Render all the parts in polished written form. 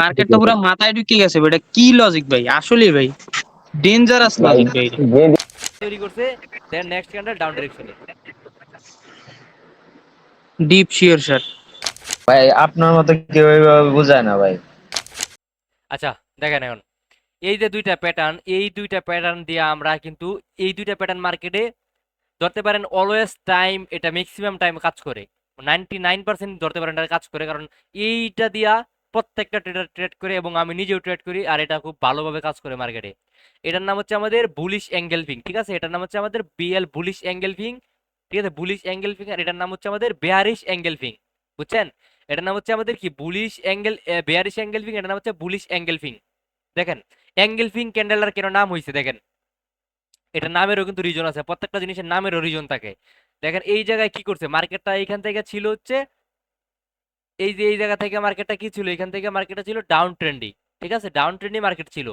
Market তো পুরো মাথায় ঢুকে গেছে ভাই, এটা কি লজিক ভাই, আসলে ভাই ডেঞ্জারাস ভাই লজিক ভাই এটা। যে তৈরি করছে, দেন নেক্সট ক্যান্ডেল ডাউন ডিরেকশনে। Deep sure shot. ভাই আপনার মতো কেউ এইভাবে বোঝায় না ভাই। আচ্ছা, দেখেন এখন এই যে দুইটা প্যাটার্ন, এই দুইটা প্যাটার্ন দিয়ে আমরা কিন্তু এই দুইটা প্যাটার্ন মার্কেটে ধরতে পারেন অলওয়েজ টাইম, এটা ম্যাক্সিমাম টাইম কাজ করে, 99% ধরতে পারেন এটা কাজ করে, কারণ এইটা দিয়া প্রত্যেকটা ট্রেডার ট্রেড করে এবং আমি নিজেও ট্রেড করি, আর এটা খুব ভালোভাবে কাজ করে মার্কেটে। এটার নাম হচ্ছে আমাদের বুলিশ অ্যাঙ্গেলফিং, ঠিক আছে, এটার নাম হচ্ছে আমাদের বিএল বুলিশ অ্যাঙ্গেলফিং, ঠিক আছে, বুলিশ অ্যাঙ্গেলফিং। আর এটার নাম হচ্ছে আমাদের বেয়ারিশ অ্যাঙ্গেলফিং, বুঝছেন? এটার নাম হচ্ছে আমাদের কি বুলিশ অ্যাঙ্গেল, বেয়ারিশ অ্যাঙ্গেলফিং, এটার নাম হচ্ছে বুলিশ অ্যাঙ্গেলফিং। দেখেন অ্যাঙ্গেলফিং ক্যান্ডেলার কেন নাম হয়েছে দেখেন, এটা নামেরও কিন্তু রিজন আছে, প্রত্যেকটা জিনিসের নামেরও রিজন থাকে। দেখেন এই জায়গায় কি করছে মার্কেটটা, এইখান থেকে ছিল হচ্ছে এই যে এই জায়গা থেকে মার্কেটটা কি ছিল, এখান থেকে মার্কেটটা ছিল ডাউন ট্রেন্ডি, ঠিক আছে, ডাউন ট্রেন্ডি মার্কেট ছিল।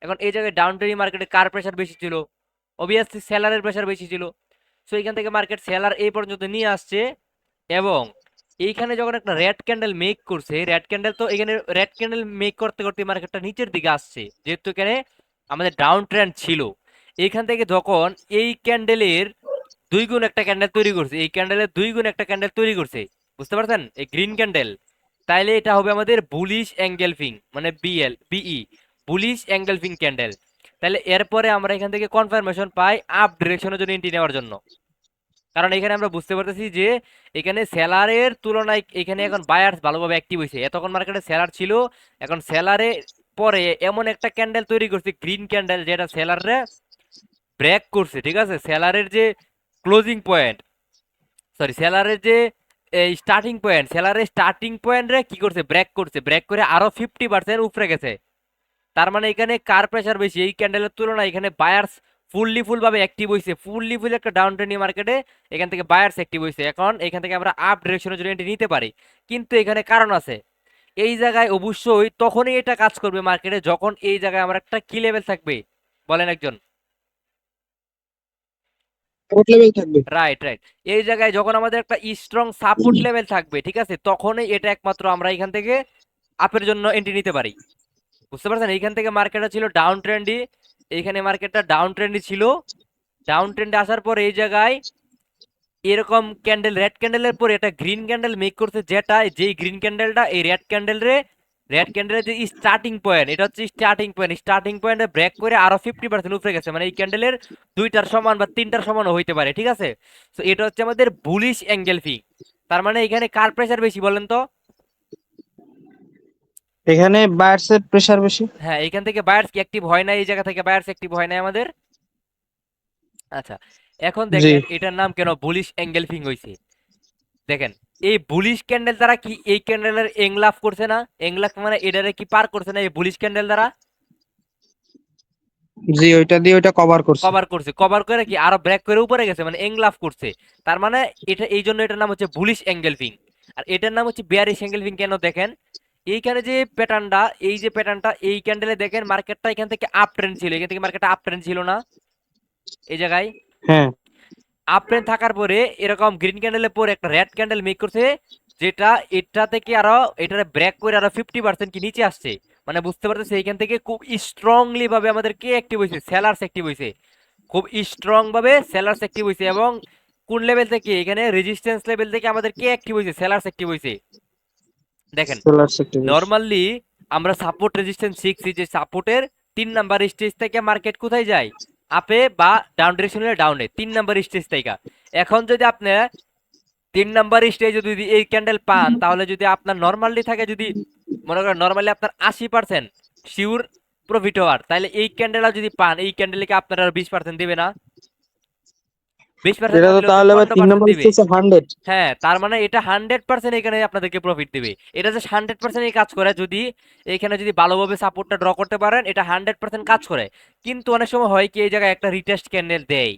এখন এই জায়গায় ডাউন ট্রেন্ডি মার্কেটে কার প্রেসার বেশি ছিল? অবভিয়াসলি সেলারের প্রেসার বেশি ছিল। সো এখান থেকে মার্কেট সেলার এই পর্যন্ত নিয়ে আসছে, এবং এইখানে যখন একটা রেড ক্যান্ডেল মেক করছে, রেড ক্যান্ডেল তো এখানে রেড ক্যান্ডেল মেক করতে করতে মার্কেটটা নিচের দিকে আসছে, যেহেতু এখানে আমাদের ডাউন ট্রেন্ড ছিল। এইখান থেকে যখন এই ক্যান্ডেলের দুই গুণ একটা ক্যান্ডেল তৈরি করছে, এই ক্যান্ডেলের দুই গুণ একটা ক্যান্ডেল তৈরি করছে, বুঝতে পারছেন, এই গ্রিন ক্যান্ডেল, তাইলে এটা হবে আমাদের বুলিশ অ্যাঙ্গেলফিং, মানে বিই, বুলিশ অ্যাঙ্গেলফিং ক্যান্ডেল। তাহলে এরপরে আমরা এখান থেকে কনফার্মেশন পাই আপ ডিরেকশনের জন্য এন্ট্রি নেওয়ার জন্য, কারণ এখানে আমরা বুঝতে পারতেছি যে এখানে সেলারের তুলনায় এখানে এখন বায়ার্স ভালোভাবে অ্যাক্টিভ হয়েছে, এতক্ষণ মার্কেটে সেলার ছিল, এখন সেলারে পরে এমন একটা ক্যান্ডেল তৈরি করছে গ্রিন ক্যান্ডেল, যেটা সেলারে ব্রেক করছে, ঠিক আছে, সেলারের যে ক্লোজিং পয়েন্ট, সরি সেলারের যে এই স্টার্টিং পয়েন্ট, সেলারের স্টার্টিং পয়েন্টে কি করছে, ব্রেক করছে, ব্রেক করে আরো 50% উপরে গেছে। তার মানে এখানে কার প্রেসার বেশি, এই ক্যান্ডেলের তুলনায় এখানে বায়ার্স ফুল ভাবে অ্যাক্টিভ হয়েছে, ফুল একটা ডাউন ট্রেন্ডিং মার্কেটে এখান থেকে বায়ার্স অ্যাক্টিভ হয়েছে। এখন এখান থেকে আমরা আপ ডিরেকশনের জন্য এন্ট্রি নিতে পারি, কিন্তু এখানে কারণ আছে। এই জায়গায় অবশ্যই তখনই এটা কাজ করবে মার্কেটে যখন এই জায়গায় আমার একটা কি লেভেল থাকবে, বলেন একজন। সাপোর্ট লেভেল থাকবে। Right, right. এই জায়গায় যখন আমাদের একটা স্ট্রং সাপোর্ট লেভেল থাকবে, ঠিক আছে, তখনই এটা একমাত্র আমরা এখান থেকে আপের জন্য এন্ট্রি নিতে পারি, বুঝতে পারছেন? এইখান থেকে মার্কেটটা ছিল ডাউন ট্রেন্ডি, এইখানে মার্কেটটা ডাউন ট্রেন্ডি ছিল, ডাউন ট্রেন্ডে আসার পর এই জায়গায় এরকম ক্যান্ডেল, রেড ক্যান্ডেলের পরে এটা গ্রিন ক্যান্ডেল মেক করছে, যেটা যেই গ্রিন ক্যান্ডেলটা এই রেড ক্যান্ডেল রে, রেড ক্যান্ডেলের যে স্টার্টিং পয়েন্ট, এটা হচ্ছে স্টার্টিং পয়েন্ট, স্টার্টিং পয়েন্টে ব্রেক করে আরো 50% উপরে গেছে, মানে এই ক্যান্ডেলের দুইটার সমান বা তিনটার সমানও হইতে পারে, ঠিক আছে। তো এটা হচ্ছে আমাদের বুলিশ অ্যাঙ্গেল ফি। তার মানে এখানে কার প্রেসার বেশি বলেন তো? এখানে বায়ার্স এর প্রেসার বেশি। হ্যাঁ, এখান থেকে বায়ার্স কি অ্যাক্টিভ হয় না, এই জায়গা থেকে বায়ার্স অ্যাক্টিভ হয় না আমাদের। আচ্ছা, এখন জি। দেখেন এটার নাম কেন বুলিশ অ্যাঙ্গেলফিং হইছে। দেখেন এই বুলিশ ক্যান্ডেল দ্বারা কি এই ক্যান্ডেলের এংলাফ করছে না, এংলাফ মানে এটারে কি পার করছে না এই বুলিশ ক্যান্ডেল দ্বারা? জি, ওইটা দিয়ে ওইটা কভার করছে। কভার করছে, কভার করে কি আরো ব্রেক করে উপরে গেছে, মানে এংলাফ করছে। তার মানে এটা এই জন্য এটার নাম হচ্ছে বুলিশ অ্যাঙ্গেলফিং। আর এটার নাম হচ্ছে বেয়ারিশ অ্যাঙ্গেলফিং কেন দেখেন, এইখানে যে প্যাটার্নটা, এই যে প্যাটার্নটা, এই ক্যান্ডেলে দেখেন মার্কেটটা এখান থেকে আপ ট্রেন্ড ছিল, এখান থেকে মার্কেটটা আপ ট্রেন্ড ছিল না এই জায়গায়, হ্যাঁ। আপ ট্রেন্ড থাকার পরে এরকম গ্রিন ক্যান্ডেলের পরে একটা রেড ক্যান্ডেল মেক করছে, যেটা এটা থেকে আরো এটারে ব্রেক করে আরো 50% কি নিচে আসছে, মানে বুঝতে পারতেছে এইখান থেকে খুব স্ট্রংলি ভাবে আমাদের কে অ্যাক্টিভ হয়েছে, সেলার্স অ্যাক্টিভ হয়েছে, খুব স্ট্রং ভাবে সেলার্স অ্যাক্টিভ হয়েছে। এবং কোন লেভেল থেকে, এখানে রেজিস্ট্যান্স লেভেল থেকে আমাদের কে অ্যাক্টিভ হয়েছে, সেলার্স অ্যাক্টিভ হয়েছে। দেখেন সেলার সেক্টর। নরমালি আমরা সাপোর্ট রেজিস্ট্যান্স শিখছি যে সাপোর্টের 3 নাম্বার স্টেজ থেকে মার্কেট কোথায় যায়, আপে বা ডাউন ডিরেকশনে, ডাউনে 3 নাম্বার স্টেজ থেকে। এখন যদি আপনি 3 নাম্বার স্টেজে যদি এই ক্যান্ডেল পান, তাহলে যদি আপনার নর্মালি থাকে, যদি মনে করেন নর্মালি আপনার 80% শিওর প্রফিট হওয়ার, তাহলে এই ক্যান্ডেলটা যদি পান, এই ক্যান্ডেলে কি আপনার আর 20% দিবে না? 20% এটা না তো দিলেও তো তাহলে আবার 15% 3 নম্বর দিবে। স্টেজে 100। হ্যাঁ, তার মানে এটা 100% এখানে আপনাদেরকে প্রফিট দিবে। এটা যে 100% এই কাজ করে, যদি এখানে যদি ভালোভাবে সাপোর্টটা ড্র করতে পারেন, এটা 100% কাজ করে। কিন্তু অনেক সময় হয় কি এই জায়গায় একটা রিটেস্ট ক্যান্ডেল দেয়,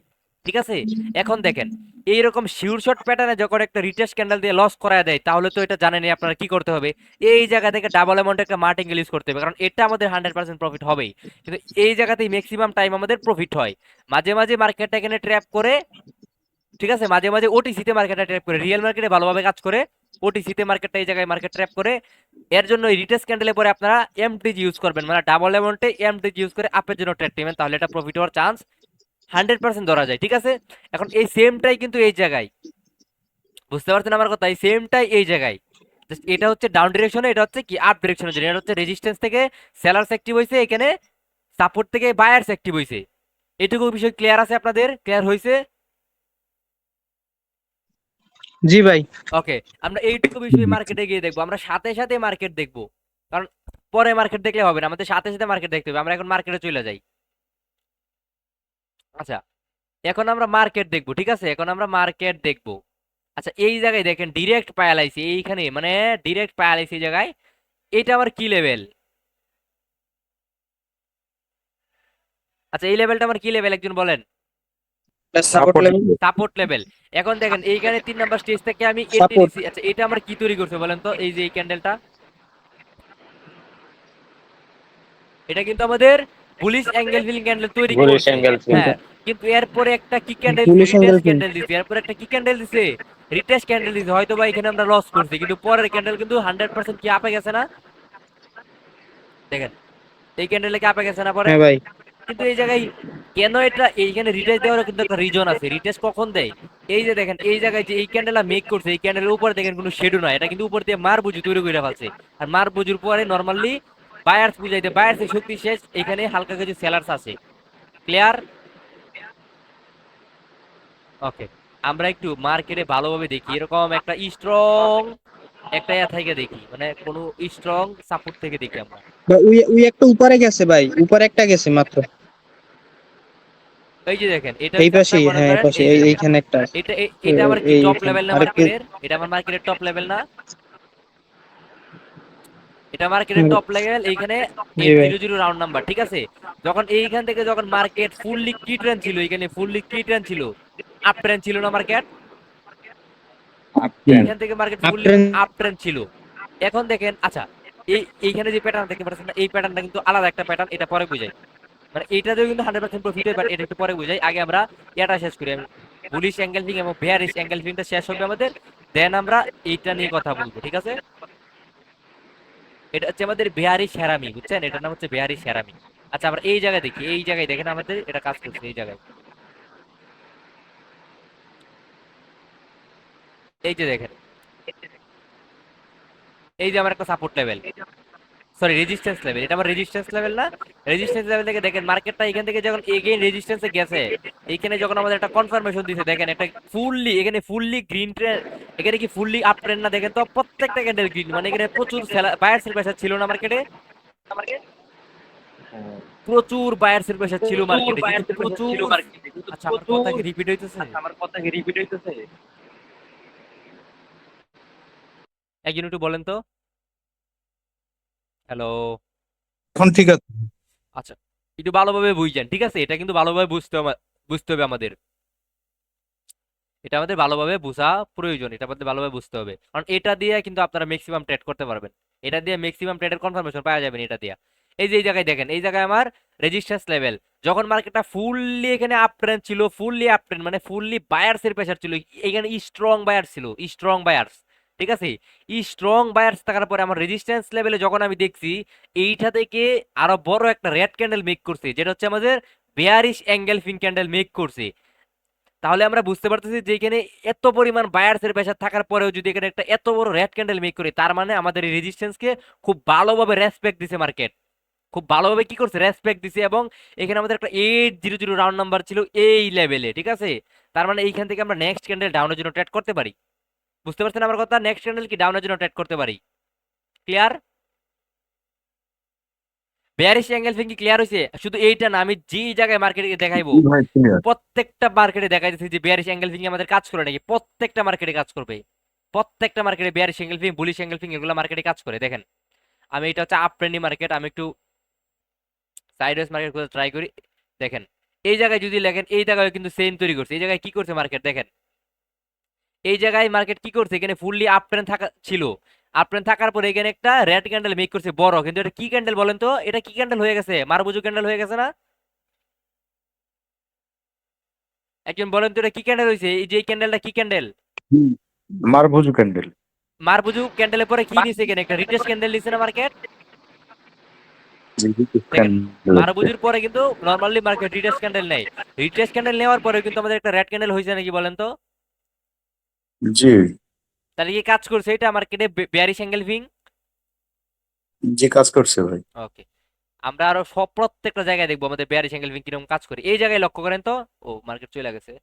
ঠিক আছে। এখন দেখেন এইরকম শিওর শট প্যাটার্নে যখন একটা রিটেস্ট ক্যান্ডেল দিয়ে লস করায় দেয়, তাহলে তো এটা জানেনই আপনারা কি করতে হবে, এই জায়গা থেকে ডাবল অ্যামাউন্ট একটা মার্টিঙ্গেল ইউজ করতে হবে, কারণ এটা আমাদের 100% প্রফিট হবেই। কিন্তু এই জায়গাতেই ম্যাক্সিমাম টাইম আমাদের প্রফিট হয়। মাঝে মাঝে মার্কেটটা এখানে ট্র্যাপ করে, ঠিক আছে, মাঝে মাঝে ওটিসিতে মার্কেটে ট্রেড করে, রিয়েল মার্কেটে ভালোভাবে কাজ করে। ওটিসিতে মার্কেটটা এই জায়গায় মার্কেট ট্র্যাপ করে। এর জন্য রিটেস্ট ক্যান্ডেলে পরে আপনারা এমটিজি ইউজ করবেন, মানে ডাবল অ্যামাউন্টে এমটিজি ইউজ করে আপের জন্য ট্রেড নেবেন, তাহলে এটা প্রফিট হওয়ার চান্স 100% ধরা যায়, ঠিক আছে? এখন এই সেমটাই কিন্তু এই জায়গায়, বুঝতে পারছেন আমার কথা? এই সেমটাই এই জায়গায়, জাস্ট এটা হচ্ছে ডাউন ডিরেকশনে, এটা হচ্ছে কি আপ ডিরেকশনের জন্য। এটা হচ্ছে রেজিস্ট্যান্স থেকে সেলার্স অ্যাক্টিভ হয়েছে, এখানে সাপোর্ট থেকে বায়ার্স অ্যাক্টিভ হয়েছে। এটুকু বিষয় ক্লিয়ার আছে আপনাদের? ক্লিয়ার হয়েছে? জি ভাই। ওকে, আমরা এইটুকু বিষয় মার্কেটে গিয়ে দেখবো, আমরা সাথে সাথে মার্কেট দেখবো, কারণ পরে মার্কেট দেখলে হবে না, আমাদের সাথে সাথে মার্কেট দেখতে হবে। আমরা এখন মার্কেটে চলে যাই। আচ্ছা, এখন আমরা মার্কেট দেখবো, ঠিক আছে? এখন আমরা মার্কেট দেখবো। আচ্ছা, এই জায়গায় দেখেন ডিরেক্ট পায়ালাইছি এইখানে, মানে ডিরেক্ট পায়ালাইছি এই জায়গায়। এটা আমার কি লেভেল? আচ্ছা, এই লেভেলটা আমার কি লেভেল একজন বলেন? Support level. Support level. এখন দেখেন এইখানে 3 নাম্বার স্টেজ থেকে আমি এন্ট্রি সাপোর্ট। নিছি। আচ্ছা, এটা আমার কি তৈরি করছে বলেন তো? এই যে এই ক্যান্ডেলটা, এটা কিন্তু আমাদের বুলিশ অ্যাঙ্গেল ফিলিং ক্যান্ডেল তৈরি বুলিশ করছে। অ্যাঙ্গেল হ্যাঁ, ফিল্টার। কিন্তু এরপরে একটা কি ক্যান্ডেল দিছে? Police retest এঙ্গেলফিন। ক্যান্ডেল দিছে। এরপরে একটা কি ক্যান্ডেল দিছে? রিটেস্ট ক্যান্ডেল দিছে। হয়তো বা এখানে আমরা লস করছি, কিন্তু পরের ক্যান্ডেল কিন্তু 100% কি আপে গেছে না? দেখেন, এই ক্যান্ডেলে কি আপে গেছে না পরে? হ্যাঁ ভাই। কিন্তু এই জায়গায় কেন এটা এইখানে রিটেস্ট দেওয়ার কিন্তু একটা রিজন আছে। রিটেস্ট কখন দেয়? এই যে দেখেন এই জায়গায় যে এই ক্যান্ডেলটা মেক করছে, এই ক্যান্ডেলের উপরে দেখেন কোনো শেডো নাই, এটা কিন্তু উপর দিয়ে মার বুঝি তৈরি করে ফেলছে। আর মার বুঝির পরে নরমালি বায়ার্স বুঝাইতে, বায়ার্সের শক্তি শেষ, এখানে হালকা কিছু সেলার্স আছে। ক্লিয়ার? ওকে, আমরা একটু মার্কেটে ভালোভাবে দেখি, এরকম একটা স্ট্রং একটা ইয়া থেকে দেখি, মানে কোনো স্ট্রং সাপোর্ট থেকে দেখি আমরা। ভাই ওই ওই একটা উপরে গেছে ভাই, উপরে একটা গেছে মাত্র। এই যে দেখেন, এটা এই হচ্ছে পাশে, আপনার মনে হ্যাঁ এই করেন পাশে, এই যে এইখানে একটা আছে। এটা এটা আমার কি এই টপ এখানে লেভেল না আরেকটু। মার্কেটের? এটা আমার মার্কেটের টপ লেভেল না? এটা মার্কেটের টপ লেভেল। এইখানে জি ভাই। 800 রাউন্ড নাম্বার, ঠিক আছে? যখন এইখান থেকে যখন মার্কেট ফুললি কি ট্রেন্ড ছিল, এখানে ফুললি কি ট্রেন্ড ছিল, আপ ট্রেন্ড ছিল না মার্কেট? এইখান থেকে market up fully trend. Up trend ছিল। এখন দেখেন, আচ্ছা, এইখানে যে প্যাটার্ন দেখতে পাচ্ছেন না, এই প্যাটার্নটা কিন্তু আলাদা একটা প্যাটার্ন, এটা পরে বুঝাই। মানে এইটাতেও কিন্তু 100% প্রফিট হয়, বাট এটা একটু পরে বুঝাই। আগে আমরা এটা শেষ করি, বুলিশ অ্যাঙ্গেলফিং এবং বেয়ারিশ অ্যাঙ্গেলফিংটা শেষ হবে আমাদের, দেন আমরা এইটা নিয়ে কথা বলবো, ঠিক আছে? এটা হচ্ছে আমাদের বেয়ারি সেরামি, বুঝছেন? এটার নাম হচ্ছে বেয়ারি সেরামি। আচ্ছা, আমরা এই জায়গায় দেখি, এই জায়গায় দেখেন আমাদের এটা কাজ করছে এই জায়গায়। এই যে দেখেন, এই যে আমার একটা support level, sorry resistance level, এটা আমার রেজিস্ট্যান্স লেভেল না? রেজিস্ট্যান্স লেভেল থেকে দেখেন মার্কেটটা এখান থেকে যখন এগেইন রেজিস্ট্যান্সে গেছে, এইখানে যখন আমাদের একটা কনফার্মেশন দিছে, দেখেন একটা ফুললি, এখানে ফুললি গ্রিন ট্রেন্ড, এখানে কি ফুললি আপ ট্রেন্ড না? দেখেন তো প্রত্যেকটা ক্যান্ডেল গ্রিন, মানে এখানে প্রচুর বায়ার্স এর প্রেসার ছিল না মার্কেটে? প্রচুর বায়ার্স এর প্রেসার ছিল মার্কেটে, কিন্তু প্রচুর। আচ্ছা, আমার কথা কি রিপিট হইতেছে? একজন একটু বলেন তো। হ্যালো? এখন ঠিক আছে। আচ্ছা, একটু ভালোভাবে বুঝছেন, ঠিক আছে? এটা কিন্তু ভালোভাবে বুঝতে হবে আমাদের, এটা আমাদের ভালোভাবে বোঝা প্রয়োজন, এটা আমাদের ভালোভাবে বুঝতে হবে, কারণ এটা দিয়ে কিন্তু আপনারা ম্যাক্সিমাম ট্রেড করতে পারবেন। এটা দিয়ে ম্যাক্সিমাম ট্রেডের কনফার্মেশন পাওয়া যাবেন এটা দিয়ে। এই যে এই জায়গায় দেখেন, এই জায়গায় আমার রেজিস্ট্যান্স লেভেল, যখন মার্কেটটা ফুললি এখানে আপ ট্রেন্ড ছিল, ফুললি আপ ট্রেন্ড মানে ফুললি বায়ার্স এর প্রেসার ছিল, এখানে স্ট্রং বায়ার্স ছিল, স্ট্রং বায়ার্স, ঠিক আছে? স্ট্রং বায়ার্স থাকার পরে আমার রেজিস্ট্যান্স লেভেলে যখন আমি দেখছি, এইটা থেকে আরো বড় একটা রেড ক্যান্ডেল মেক করছে, যেটা হচ্ছে আমাদের বেয়ারিশ অ্যাঙ্গেলফিং ক্যান্ডেল মেক করছে। তাহলে আমরা বুঝতে পারতেছি যে এখানে এত পরিমাণ বায়ার্সের প্রেসার থাকার পরেও যদি এখানে একটা এত বড় রেড ক্যান্ডেল মেক করে, তার মানে আমাদের এই রেজিস্ট্যান্সকে খুব ভালোভাবে রেসপেক্ট দিছে মার্কেট, খুব ভালোভাবে কি করছে, রেসপেক্ট দিছে। এবং এখানে আমাদের একটা 800 রাউন্ড নাম্বার ছিল এই লেভেলে, ঠিক আছে? তার মানে এইখান থেকে আমরা নেক্সট ক্যান্ডেল ডাউনের জন্য ট্রেড করতে পারি। বুঝতে পারছেন আমার কথা? নেক্সট ক্যান্ডেল কি ডাউনের জন্য ট্রেড করতে পারি। ক্লিয়ার? বেয়ারিশ অ্যাঙ্গেল কি ক্লিয়ার হয়েছে? শুধু এইটা না, আমি যে জায়গায় মার্কেটে দেখাইবো, ভাই ক্লিয়ার। প্রত্যেকটা মার্কেটে দেখা যাচ্ছে যে বেয়ারিশ অ্যাঙ্গেল ফিং আমাদের কাজ করে নাকি, প্রত্যেকটা মার্কেটে কাজ করবে। প্রত্যেকটা মার্কেটে বেয়ারিশ অ্যাঙ্গেল ফিং, বুলিশ অ্যাঙ্গেল ফিং এগুলো মার্কেটে কাজ করে। দেখেন, আমি এটা হচ্ছে আপ ট্রেন্ডি মার্কেট, আমি একটু সাইডওয়েজ মার্কেট করে ট্রাই করি। দেখেন, এই জায়গায় যদি লেখেন, এই জায়গায় কিন্তু সেম তৈরি করছে। এই জায়গায় কি করছে মার্কেট দেখেন, এই জায়গায় মার্কেট কি করছে, এখানে ফুললি আপ ট্রেন্ড থাকা ছিল, আপ ট্রেন্ড থাকার পরে এখানে একটা রেড ক্যান্ডেল মেক করছে বড়, কিন্তু এটা কি ক্যান্ডেল বলেন তো? এটা কি ক্যান্ডেল হয়ে গেছে? মারবুজু ক্যান্ডেল হয়ে গেছে না? একজন বলেন তো এটা কি ক্যান্ডেল হয়েছে? এই যে এই ক্যান্ডেলটা কি ক্যান্ডেল? মারভুজু ক্যান্ডেল। মারবুজু ক্যান্ডেলের পরে কি নিছে এখানে একটা রিটেস্ট ক্যান্ডেল নিছে না মার্কেট। জি দেখেন candle হচ্ছে। মারবুজুর পরে কিন্তু নরমালি মার্কেট রিটেস্ট ক্যান্ডেল নেই। রিটেস্ট ক্যান্ডেল নেওয়ার পরে কিন্তু আমাদের একটা রেড ক্যান্ডেল হয়েছে নাকি বলেন তো? জি তাহলে কি কাজ করছে এটা মার্কেটে বেয়ারিশ অ্যাঙ্গেলফিং? জি কাজ করছে ভাই। ওকে, আমরা আরো সব প্রত্যেকটা জায়গায় দেখবো আমাদের বেয়ারিশ অ্যাঙ্গেলফিং কিরকম কাজ করে। এই জায়গায় লক্ষ্য করেন তো। ও মার্কেট চলে গেছে।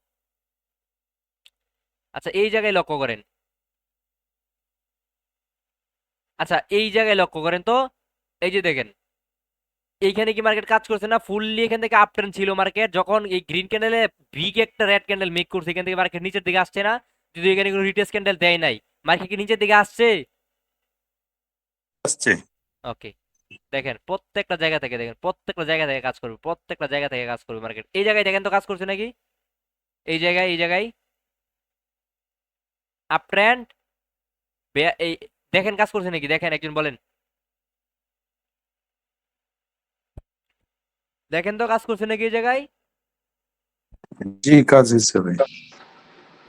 আচ্ছা এই জায়গায় লক্ষ্য করেন। আচ্ছা এই জায়গায় লক্ষ্য করেন তো। এই যে দেখেন এইখানে কি মার্কেট কাজ করছে না? ফুললি এখান থেকে আপ ট্রেন্ড ছিল মার্কেট, যখন এই গ্রিন ক্যান্ডেলে বিগ একটা রেড ক্যান্ডেল মেক করছে এখান থেকে মার্কেট নিচের দিকে আসছে না? যদি এখানে কোনো রিটেস্ট ক্যান্ডেল দেয় নাই, মার্কেট কি নিচের দিকে আসছে? আসছে। ওকে, দেখেন প্রত্যেকটা জায়গা থেকে দেখেন প্রত্যেকটা জায়গা থেকে কাজ করবে, প্রত্যেকটা জায়গা থেকে কাজ করবে মার্কেট। এই জায়গায় দেখেন তো কাজ করছে নাকি? এই জায়গায় আপ ট্রেন্ড এই দেখেন কাজ করছে নাকি? দেখেন একজন বলেন, দেখেন তো কাজ করছে নাকি এই জায়গায়? জি কাজ হয়েছে ভাই।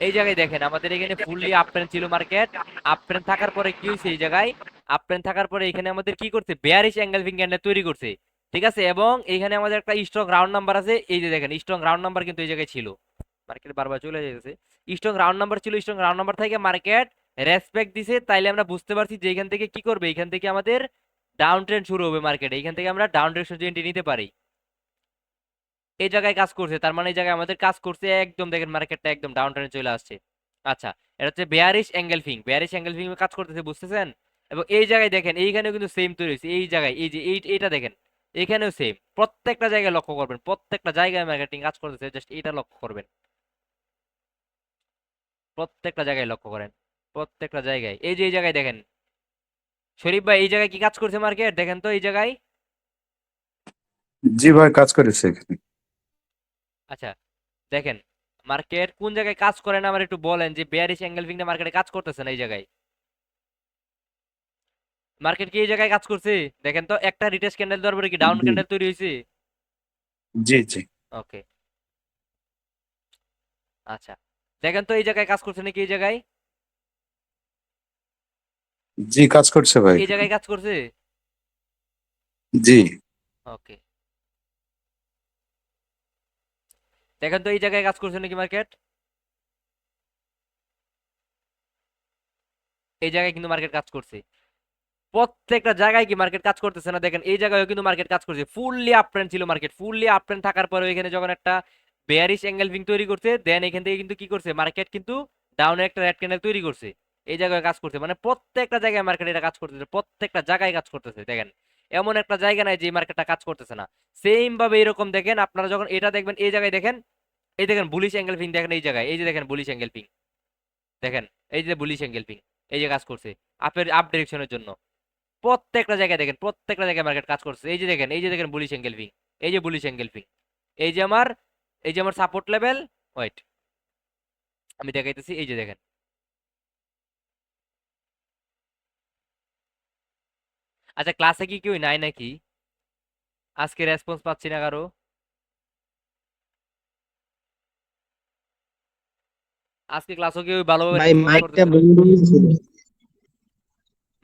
এই জায়গায় দেখেন আমাদের এখানে ফুললি আপ ট্রেন্ড ছিল মার্কেট। আপ ট্রেন্ড থাকার পরে কি হয়েছে এই জায়গায়? আপ ট্রেন্ড থাকার পরে এখানে আমাদের কি করছে? বেয়ারিশ অ্যাঙ্গেলফিং ক্যান্ডেল তৈরি করছে। ঠিক আছে, এবং এখানে আমাদের একটা স্ট্রং রাউন্ড নাম্বার আছে। এই যে দেখেন স্ট্রং রাউন্ড নাম্বার কিন্তু এই জায়গায় ছিল। মার্কেট বারবার চলে যাচ্ছে। স্ট্রং রাউন্ড নাম্বার ছিল, স্ট্রং রাউন্ড নাম্বার থেকে মার্কেট রেসপেক্ট দিছে, তাইলে আমরা বুঝতে পারছি যে এখান থেকে কি করবে, এখান থেকে আমাদের ডাউন ট্রেন্ড শুরু হবে মার্কেট। এখান থেকে আমরা ডাউন ডিরেকশন এন্ট্রি নিতে পারি। এই জায়গায় কাজ করছে, তার মানে এই জায়গায় আমাদের কাজ করছে একদম। দেখেন মার্কেটটা একদম ডাউন ট্রেন্ডে চলে আসছে। আচ্ছা, এটা হচ্ছে বেয়ারিশ অ্যাঙ্গেলফিং। বেয়ারিশ অ্যাঙ্গেলফিং কাজ করতেছে, বুঝতেছেন? এবং এই জায়গায় দেখেন এইখানেও কিন্তু সেম তৈরি হয়েছে। এই জায়গায় এই যে এইটা দেখেন, এখানেও সেম। প্রত্যেকটা জায়গায় লক্ষ্য করবেন, প্রত্যেকটা জায়গায় মার্কেটিং কাজ করতেছে। জাস্ট এটা লক্ষ্য করবেন, প্রত্যেকটা জায়গায় লক্ষ্য করেন, প্রত্যেকটা জায়গায়। এই যে এই জায়গায় দেখেন শরীফ ভাই, এই জায়গায় কি কাজ করছে মার্কেট? দেখেন তো এই জায়গায়। জি ভাই কাজ করেছে এখানে। আচ্ছা দেখেন মার্কেট কোন জায়গায় কাজ করে না আমার একটু বলেন, যে বেয়ারিশ অ্যাঙ্গেলফিংটা মার্কেটে কাজ করতেছে না এই জায়গায়। মার্কেট কি এই জায়গায় কাজ করছে? দেখেন তো একটা রিটেস্ট ক্যান্ডেল দেওয়ার পরে কি ডাউন জি ক্যান্ডেল তৈরি হয়েছে? জি জি ওকে, আচ্ছা দেখেন তো এই জায়গায় কাজ করছে নাকি? এই জায়গায়, জি কাজ করছে ভাই এই এখানে। জায়গায় কাজ করছে। জি ওকে, দেখেন তো এই জায়গায় কাজ করছে নাকি মার্কেট? এই জায়গায় কিন্তু মার্কেট কাজ করছে। প্রত্যেকটা জায়গায় কি মার্কেট কাজ করতেছে না? দেখেন এই জায়গায়ও কিন্তু মার্কেট কাজ করছে। ফুললি আপ ট্রেন্ড ছিল মার্কেট, ফুললি আপ ট্রেন্ড থাকার পরে এখানে যখন একটা বেয়ারিশ এঙ্গেলফিং তৈরি করছে, দেন এখান থেকে কিন্তু কি করছে মার্কেট? কিন্তু ডাউনে একটা রেড ক্যান্ডেল তৈরি করছে। এই জায়গায় কাজ করছে, মানে প্রত্যেকটা জায়গায় মার্কেট এটা কাজ করতেছে, প্রত্যেকটা জায়গায় কাজ করতেছে। দেখেন এমন একটা জায়গা নাই যে মার্কেটটা কাজ করতেছে না। সেম ভাবে এরকম দেখেন আপনারা যখন এটা দেখবেন, এই জায়গায় দেখেন, এই দেখেন বুলিশ এঙ্গেলফিং দেখেন এই জায়গায়, এই যে দেখেন বুলিশ এঙ্গেলফিং দেখেন, এই যে বুলিশ এঙ্গেলফিং এই যে কাজ করছে আপের আপ ডিরেকশনের জন্য। প্রত্যেকটা জায়গায় দেখেন, প্রত্যেকটা জায়গায় মার্কেট কাজ করছে। এই যে দেখেন, এই যে দেখেন বুলিশ এঙ্গেলফিং, এই যে বুলিশ এঙ্গেলফিং, এই যে আমার, এই যে আমার সাপোর্ট লেভেল। ওয়েট আমি দেখাইতেছি, এই যে দেখেন। আচ্ছা ক্লাসে কি কেউ নাই নাকি? আজকে রেসপন্স পাচ্ছি না কারো। আজকে ক্লাসও কেউ ভালোভাবে ভাই রেসপন্স মাইকটা করতেছে না। বন্ধ ছিল।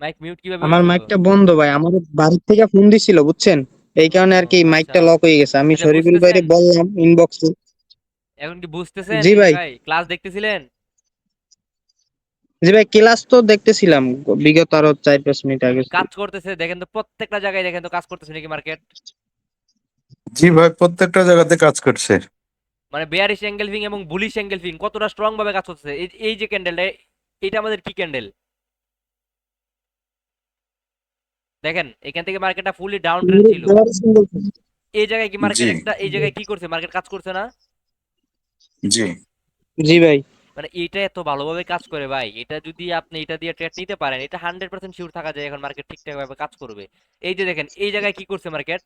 মাইক মিউট কিভাবে আমার হইলো? মাইকটা বন্ধ ভাই, আমার বাড়ির থেকে ফোন দিছিল বুঝছেন, এই কারণে ও আর কি আচ্ছা, মাইকটা লক হয়ে গেছে। আমি আচ্ছা শরীফুল ভাইরে বুঝতেছেন? বললাম ইনবক্সে। এখন কি বুঝতেছেন জি এই ভাই। জায়গায় ক্লাস দেখতেছিলেন? জি ভাই, ক্লাস তো দেখতেছিলাম বিগত আরো 4-5 মিনিট আগে। কাজ করতেছে দেখেন তো, প্রত্যেকটা জায়গায় দেখেন তো কাজ করতেছে নাকি মার্কেট? জি ভাই প্রত্যেকটা জায়গাতে কাজ করছে। মানে বেয়ারিশ এঙ্গেলফিং এবং বুলিশ এঙ্গেলফিং কতটা স্ট্রং ভাবে কাজ করতেছে। এই যে ক্যান্ডেলটা, এটা আমাদের কি ক্যান্ডেল? দেখেন এখান থেকে মার্কেটটা ফুলি ডাউন ট্রেন্ড ছিল। এই জায়গায় কি জি মার্কেট একটা, এই জায়গায় কি করছে মার্কেট? কাজ করছে না? জি জি ভাই। মানে এটা এত ভালোভাবে কাজ করে ভাই, এটা যদি আপনি এটা দিয়ে ট্রেড নিতে পারেন, এটা 100% শিওর থাকা যায় এখন মার্কেট ঠিকঠাক ভাবে কাজ করবে। এই যে দেখেন এই জায়গায় কি করছে মার্কেট?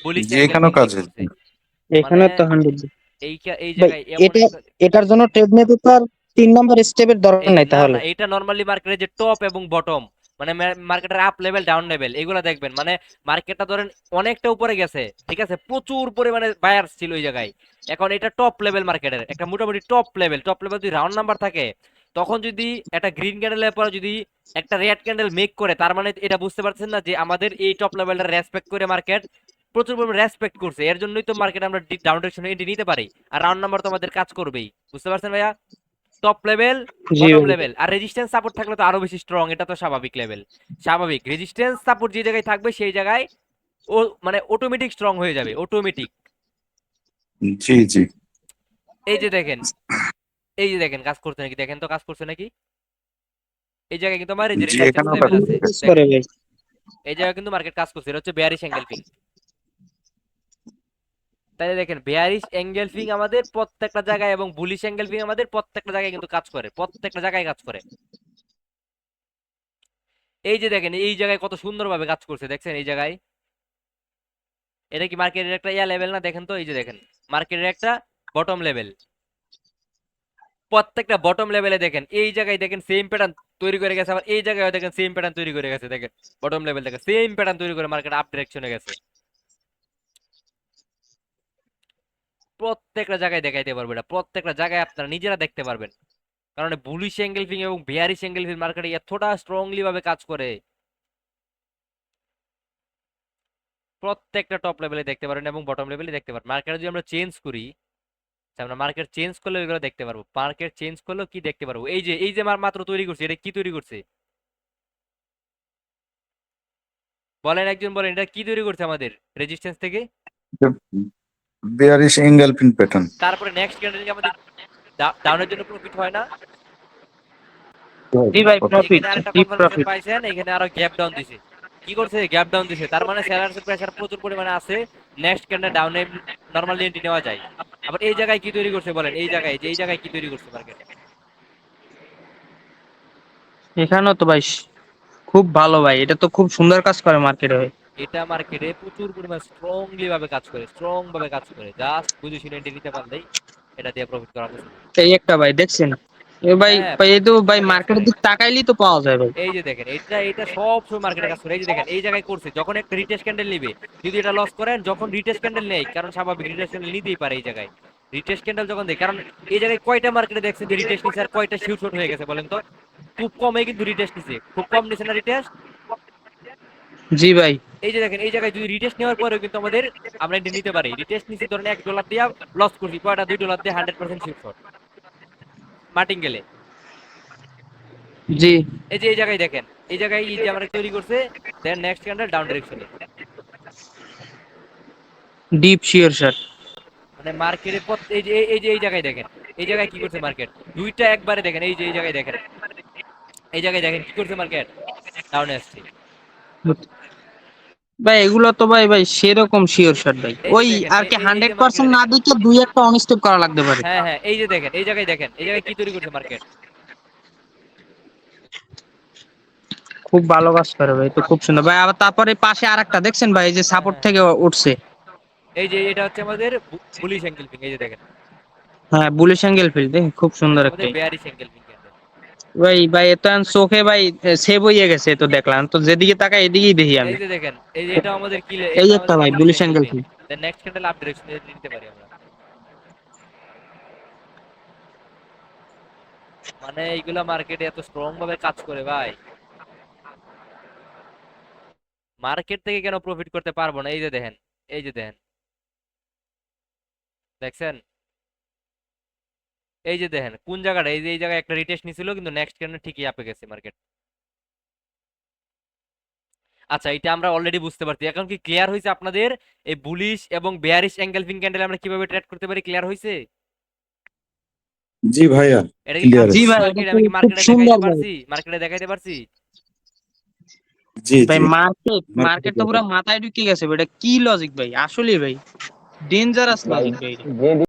বুলিশ জি এঙ্গেলফিং এখানেও কাজ মেক হয়েছে। করছে। মানে এখানে তো 100। এই ভাই জায়গায় এমন এটা, একটা, এটার জন্য ট্রেড নিতে তো আর 3 নাম্বার স্টেপের দরকার এটা নাই না তাহলে। না, এটা নরমালি মার্কেটে যে টপ এবং বটম, মানে মার্কেটের আপ লেভেল ডাউন লেভেল এগুলো দেখবেন। মানে মার্কেটটা ধরেন অনেকটা উপরে গেছে, ঠিক আছে, প্রচুর পরিমাণে বায়ার্স ছিল ওই জায়গায়। এখন এটা টপ লেভেল মার্কেটের একটা মোটামুটি টপ লেভেল যদি রাউন্ড নাম্বার থাকে, তখন যদি একটা গ্রিন ক্যান্ডেলের পরে যদি একটা রেড ক্যান্ডেল মেক করে, তার মানে এটা বুঝতে পারছেন না যে আমাদের এই টপ লেভেলটা রেসপেক্ট করে মার্কেট প্রচুর পরিমাণে রেসপেক্ট করছে। এর জন্যই তো মার্কেট আমরা ডাউন ডিরেকশনে এন্ট্রি নিতে পারি। আর রাউন্ড নাম্বার তো আমাদের কাজ করবেই, বুঝতে পারছেন ভাইয়া? টপ লেভেল, জি বটম ভাই। লেভেল, আর রেজিস্ট্যান্স সাপোর্ট থাকলে তো আরো বেশি স্ট্রং, এটা তো স্বাভাবিক লেভেল। স্বাভাবিক রেজিস্ট্যান্স সাপোর্ট যে জায়গায় থাকবে সেই জায়গায় ও মানে অটোমেটিক স্ট্রং হয়ে যাবে, অটোমেটিক। জি জি এই যে দেখেন, এই যে দেখেন কাজ করছে নাকি, দেখেন তো কাজ করছে নাকি। এই জায়গায় কিন্তু আমার জি রেজিস্ট্যান্স এখানেও কাজ লেভেল আছে, কাজ দেখেন করে ভাই। এই জায়গায় কিন্তু মার্কেট কাজ করছে। এটা হচ্ছে বেয়ারিশ এঙ্গেলফিং। তাই দেখেন বেয়ারিশ এঙ্গেলফিং আমাদের প্রত্যেকটা জায়গায় এবং বুলিশ এঙ্গেলফিং আমাদের প্রত্যেকটা জায়গায় কিন্তু কাজ করে, প্রত্যেকটা জায়গায় কাজ করে। এই যে দেখেন এই জায়গায় কত সুন্দরভাবে কাজ করছে, দেখছেন এই জায়গায়। এটা কি মার্কেটের একটা ইয়া লেভেল না? দেখেন তো, এই যে দেখেন মার্কেটের একটা বটম লেভেল। প্রত্যেকটা বটম লেভেলে দেখেন এই জায়গায় দেখেন সেম প্যাটার্ন তৈরি করে গেছে, আবার এই জায়গায় দেখেন সেম প্যাটার্ন তৈরি করে গেছে। দেখেন বটম লেভেল দেখেন সেম প্যাটার্ন তৈরি করে মার্কেট আপ ডিরেকশনে গেছে। প্রত্যেকটা জায়গায় দেখাইতে পারবে, এটা প্রত্যেকটা জায়গায় আপনারা নিজেরা দেখতে পারবেন। কারণ বুলিশ এঙ্গেলফিং এবং বেয়ারিশ এঙ্গেলফিং মার্কেটে এতটা স্ট্রংলি ভাবে কাজ করে, প্রত্যেকটা টপ লেভেলে দেখতে পারেন এবং বটম লেভেলে দেখতে পারেন। মার্কেট যদি আমরা চেঞ্জ করি, আমরা মার্কেট চেঞ্জ করলে এগুলো দেখতে পারবো। মার্কেট চেঞ্জ করলেও কি দেখতে পারবো, এই যে মাত্র তৈরি করছে, এটা কি তৈরি করছে বলেন, একজন বলেন এটা কি তৈরি করছে আমাদের রেজিস্ট্যান্স থেকে। Bearish engulfing pattern. তারপরে নেক্সট ক্যান্ডেল আমাদের ডাউনের জন্য প্রফিট হয় না? জি ভাই, প্রফিট, এখানে আরেকটা ডিপ কনফার্মেশন প্রফিট। পাইছেন, এখানে আরো গ্যাপ ডাউন দিছে। কি করছে? গ্যাপ ডাউন দিছে, তার মানে সেলার্স প্রেসার প্রচুর পরিমাণে আছে। নেক্সট ক্যান্ডেল ডাউনে নরমালি এন্ট্রি নেওয়া যায়। আবার এই জায়গায় কি তৈরি করছে বলেন, এই জায়গায় কি তৈরি করছে মার্কেট? এখানেও তো ভাই খুব ভালো ভাই, এটা তো খুব সুন্দর কাজ করে মার্কেটে ভাই। এটা মার্কেটে প্রচুর পরিমাণ স্ট্রংলি ভাবে কাজ করে, স্ট্রং ভাবে কাজ করে। জাস্ট বুঝে শুনে এন্ট্রি নিতে পারলেই এটা দিয়ে প্রফিট করা পসিবল। এই একটা ভাই দেখছেন, এ ভাই হ্যাঁ, ভাই এ তো প্রচুর ভাই পরিমাণে কাজ মার্কেটের করে। দিক তাকাইলেই তো পাওয়া যায় ভাই। এই যে দেখেন এটা সব সময় মার্কেটে কাজ করে। এই যে দেখেন এই জায়গায় করছে, যখন একটা রিটেস্ট ক্যান্ডেল নিবে, যদি এটা লস করেন, যখন রিটেস্ট ক্যান্ডেল নেই, কারণ স্বাভাবিক রিটেস্ট ক্যান্ডেল নিতেই পারে এই জায়গায়। রিটেস্ট ক্যান্ডেল যখন দেয়, কারণ এই জায়গায় কয়টা মার্কেটে দেখছেন যে রিটেস্ট নিছে আর কয়টা শিউট শট হয়ে গেছে বলেন তো? খুব কমই কিন্তু রিটেস্ট নিছে, খুব কম নিছে না রিটেস্ট। জি ভাই। এই যে দেখেন এই জায়গায় যদি রিটেস্ট নেওয়ার পরেও কিন্তু আমাদের আমরা এটা নিতে পারি। রিটেস্ট নিছি ধরেন $1 দিয়ে, লস করছি কয়টা? $2 দিয়ে 100% শিউট শট মার্টিঙ্গেলে। জি। এই যে এই জায়গায় দেখেন, এই জায়গায় এই যে আমরা তৈরি করছে, দেন নেক্সট ক্যান্ডেল ডাউন ডিরেকশনে। Deep sure shot. মানে মার্কেটে এই জায়গায় দেখেন, এই জায়গায় কি করছে মার্কেট, দুইটা একবারে দেখেন। এই যে এই জায়গায় দেখেন, এই জায়গায় দেখেন কি করছে মার্কেট, ডাউনে আসছে। ভাই এগুলো তো ভাই ভাই সেরকম শিওর শট ভাই, এই যে ওই দেখেন আর কি এই যে 100% মার্কেটে না দেখেন, দিতে দুই একটা অন স্টেপ করা লাগতে পারে। হ্যাঁ হ্যাঁ, এই যে দেখেন এই জায়গায় দেখেন, এই জায়গায় কি তৈরি করছে মার্কেট। খুব ভালো কাজ করে ভাই, তো খুব সুন্দর ভাই। আবার তারপরে পাশে আরেকটা দেখছেন ভাই, এই যে হ্যাঁ সাপোর্ট হ্যাঁ, থেকে উঠছে। এই যে এটা হচ্ছে আমাদের বুলিশ অ্যাঙ্গেল পিং, এই যে দেখেন হ্যাঁ, বুলিশ অ্যাঙ্গেল ফিল্ড দেখেন, খুব এটা সুন্দর হচ্ছে একটা। আমাদের বেয়ারিশ অ্যাঙ্গেল পিং ক্যান্ডেল। ভাই ভাই এত চোখে ভাই সেভ হয়ে গেছে, তো দেখলাম তো যেদিকে তাকাই এদিকেই দেখি এই আমি। যে দেখেন এই যে এটা আমাদের কি, এই এটা একটা আমাদের ভাই bullish bullish engulfing engulfing. ফিল্ড। দেন নেক্সট ক্যান্ডেল আপ ডিরেকশনে নিতে পারি আমরা। মানে এইগুলা মার্কেটে এত স্ট্রং ভাবে কাজ করে ভাই, মার্কেট থেকে কেন প্রফিট করতে পারবো না? এই যে দেখেন, এই যে দেখেন, দেখছেন এই যে দেখেন কোন জায়গাটা, এই যে এই জায়গায় একটা রিটেস্ট নিছিল কিন্তু নেক্সট ক্যান্ডেল ঠিকই আপে গেছে মার্কেট। আচ্ছা, এটা আমরা অলরেডি বুঝতে পারছি। এখন কি ক্লিয়ার হয়েছে আপনাদের এই বুলিশ এবং বেয়ারিশ এঙ্গেলফিং ক্যান্ডেল আমরা কিভাবে ট্রেড করতে পারি? ক্লিয়ার হয়েছে? জি ভাইয়া, এটা কি কাজ ক্লিয়ার জি আছে। করছে ভাই, এটা মার্কেট? আমি খুব কি খুব মার্কেটে দেখাইতে সুন্দর ভাই। পারছি? মার্কেটে দেখাইতে পারছি? জি ভাই জি মার্কেট মার্কেটে মার্কেট তো পুরো মাথায় ঢুকে গেছে ভাই, এটা কি লজিক ভাই, আসলে ভাই ডেঞ্জারাস ভাই লজিক ভাই। যে